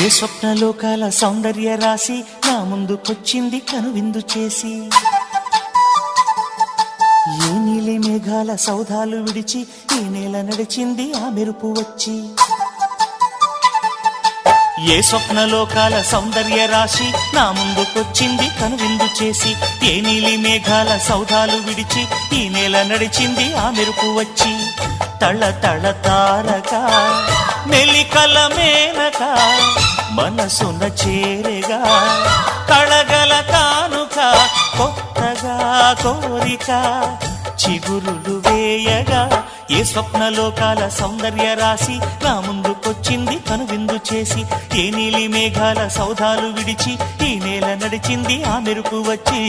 ఏ స్వప్నలోకాల సౌందర్య రాశి నా ముందుకొచ్చింది కనువిందు చేసి, ఏ నీలి మేఘాల సౌధాలు విడిచి ఈ నేల నడిచింది ఆ మెరుపు వచ్చి. ఏ స్వప్నలోకాల సౌందర్య రాశి నా ముందుకొచ్చింది కనువిందు చేసి, ఏ నీలి మేఘాల సౌధాలు విడిచి ఈ నేల నడిచింది ఆ మెరుపు వచ్చి. తళ తళ తారక మెలికల మేనక మనసున చేరగా కళగల కానుక కొత్తగా కోరిక చిగురులు వేయగా. ఏ స్వప్నలోకాల సౌందర్య రాశి నా ముందుకొచ్చింది కనువిందు చేసి, ఏ నీలి మేఘాల సౌధాలు విడిచి ఈ నేల నడిచింది ఆ మెరుపు వచ్చి.